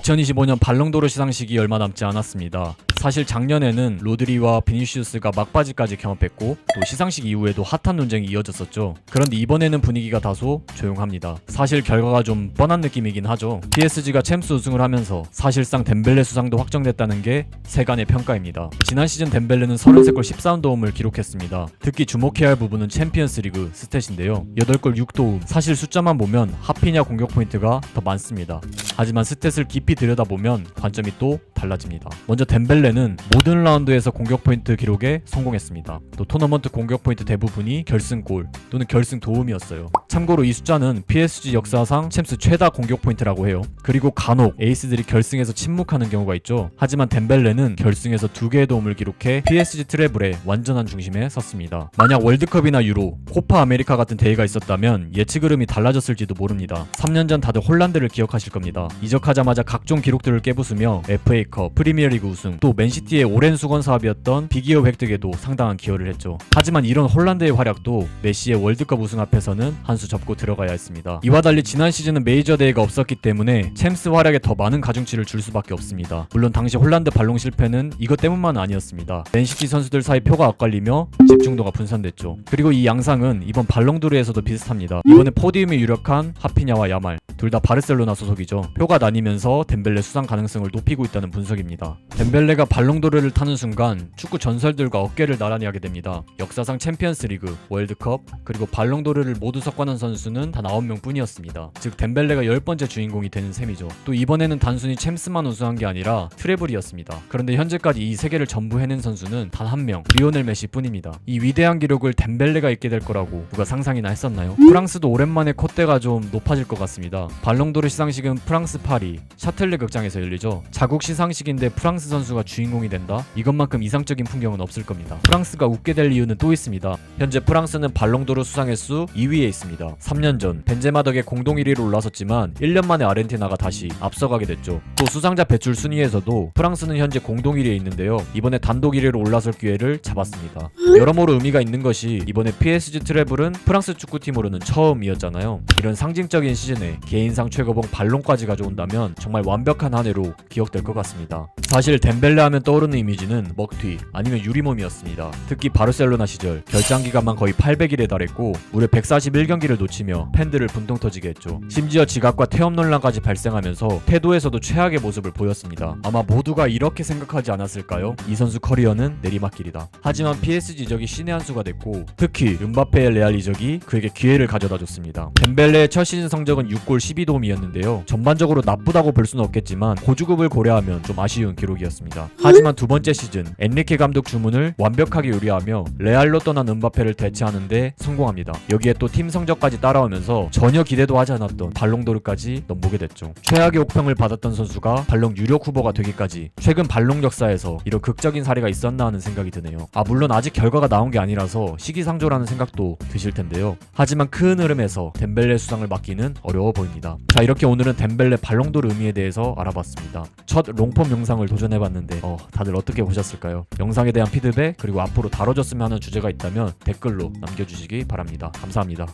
2025년 발롱도르 시상식이 얼마 남지 않았습니다. 사실 작년에는 로드리와 비니시우스가 막바지까지 경합했고 또 시상식 이후에도 핫한 논쟁이 이어졌었죠. 그런데 이번에는 분위기가 다소 조용합니다. 사실 결과가 좀 뻔한 느낌이긴 하죠. PSG가 챔스 우승을 하면서 사실상 덴벨레 수상도 확정됐다는 게 세간의 평가입니다. 지난 시즌 덴벨레는 33골 13도움을 기록했습니다. 특히 주목해야 할 부분은 챔피언스리그 스탯인데요. 8골 6도움. 사실 숫자만 보면 하피냐 공격 포인트가 더 많습니다. 하지만 스탯을 깊이 들여다보면 관점이 또 달라집니다. 먼저 덴벨레는 모든 라운드에서 공격 포인트 기록에 성공했습니다. 또 토너먼트 공격 포인트 대부분이 결승골 또는 결승 도움이었어요. 참고로 이 숫자는 PSG 역사상 챔스 최다 공격 포인트라고 해요. 그리고 간혹 에이스들이 결승에서 침묵하는 경우가 있죠. 하지만 덴벨레는 결승에서 2개의 도움을 기록해 PSG 트래블의 완전한 중심에 섰습니다. 만약 월드컵이나 유로, 코파 아메리카 같은 대회가 있었다면 예측 흐름이 달라졌을지도 모릅니다. 3년 전 다들 홀란드를 기억하실 겁니다. 이적하자마자 각종 기록들을 깨부수며 FA컵, 프리미어리그 우승, 또 맨시티의 오랜 수건 사업이었던 빅이어 획득에도 상당한 기여를 했죠. 하지만 이런 홀란드의 활약도 메시의 월드컵 우승 앞에서는 한 수 접고 들어가야 했습니다. 이와 달리 지난 시즌은 메이저 대회가 없었기 때문에 챔스 활약에 더 많은 가중치를 줄 수밖에 없습니다. 물론 당시 홀란드 발롱 실패는 이것 때문만은 아니었습니다. 맨시티 선수들 사이 표가 엇갈리며 집중도가 분산됐죠. 그리고 이 양상은 이번 발롱도르에서도 비슷합니다. 이번에 포디움에 유력한 하피냐와 야말 둘 다 바르셀로나 소속이죠. 표가 나뉘면서 덴벨레 수상 가능성을 높이고 있다는 분석입니다. 덴벨레가 발롱도르를 타는 순간 축구 전설들과 어깨를 나란히 하게 됩니다. 역사상 챔피언스리그, 월드컵, 그리고 발롱도르를 모두 석권한 선수는 단 9명 뿐이었습니다. 즉 덴벨레가 10번째 주인공이 되는 셈이죠. 또 이번에는 단순히 챔스만 우승한 게 아니라 트래블이었습니다. 그런데 현재까지 이 세 개를 전부 해낸 선수는 단 한 명, 리오넬 메시 뿐입니다. 이 위대한 기록을 덴벨레가 잇게 될 거라고 누가 상상이나 했었나요? 프랑스도 오랜만에 콧대가 좀 높아질 것 같습니다. 발롱도르 시상식은 프랑스 파리 샤틀레 극장에서 열리죠. 자국 시상식인데 프랑스 선수가 주인공이 된다? 이것만큼 이상적인 풍경은 없을 겁니다. 프랑스가 웃게 될 이유는 또 있습니다. 현재 프랑스는 발롱도르 수상 횟수 2위에 있습니다. 3년 전 벤제마 덕에 공동 1위로 올라섰지만 1년 만에 아르헨티나가 다시 앞서가게 됐죠. 또 수상자 배출 순위에서도 프랑스는 현재 공동 1위에 있는데요. 이번에 단독 1위로 올라설 기회를 잡았습니다. 여러모로 의미가 있는 것이 이번에 PSG 트래블은 프랑스 축구팀으로는 처음이었잖아요. 이런 상징적인 시즌에 개인상 최고봉 발롱까지 가져온다면 정말 완벽한 한 해로 기억될 것 같습니다. 사실 덴벨레 하면 떠오르는 이미지는 먹튀 아니면 유리몸이었습니다. 특히 바르셀로나 시절 결장 기간만 거의 800일에 달했고 무려 141경기를 놓치며 팬들을 분통 터지게 했죠. 심지어 지각과 퇴업 논란까지 발생하면서 태도에서도 최악의 모습을 보였습니다. 아마 모두가 이렇게 생각하지 않았을까요? 이 선수 커리어는 내리막길이다. 하지만 PSG 이적이 신의 한 수가 됐고 특히 음바페의 레알 이적이 그에게 기회를 가져다 줬습니다. 덴벨레의 첫 시즌 성적은 6골 12도움이었는데요. 전반적으로 나쁘다고 볼 수는 없겠지만 고주급을 고려하면 좀 아쉬운 기록이었습니다. 하지만 두 번째 시즌 엔리케 감독 주문을 완벽하게 요리하며 레알로 떠난 음바페를 대체하는데 성공합니다. 여기에 또 팀 성적까지 따라오면서 전혀 기대도 하지 않았던 발롱도르까지 넘보게 됐죠. 최악의 혹평을 받았던 선수가 발롱 유력 후보가 되기까지 최근 발롱 역사에서 이런 극적인 사례가 있었나 하는 생각이 드네요. 물론 아직 결과가 나온 게 아니라서 시기상조라는 생각도 드실 텐데요. 하지만 큰 흐름에서 덴벨레 수상을 맡기는 어려워 보입니다. 자, 이렇게 오늘은 덴벨레 발롱도르 의미에 대해서 알아봤습니다. 첫 롱폼 영상을 도전해봤는데 다들 어떻게 보셨을까요? 영상에 대한 피드백 그리고 앞으로 다뤄줬으면 하는 주제가 있다면 댓글로 남겨주시기 바랍니다. 감사합니다.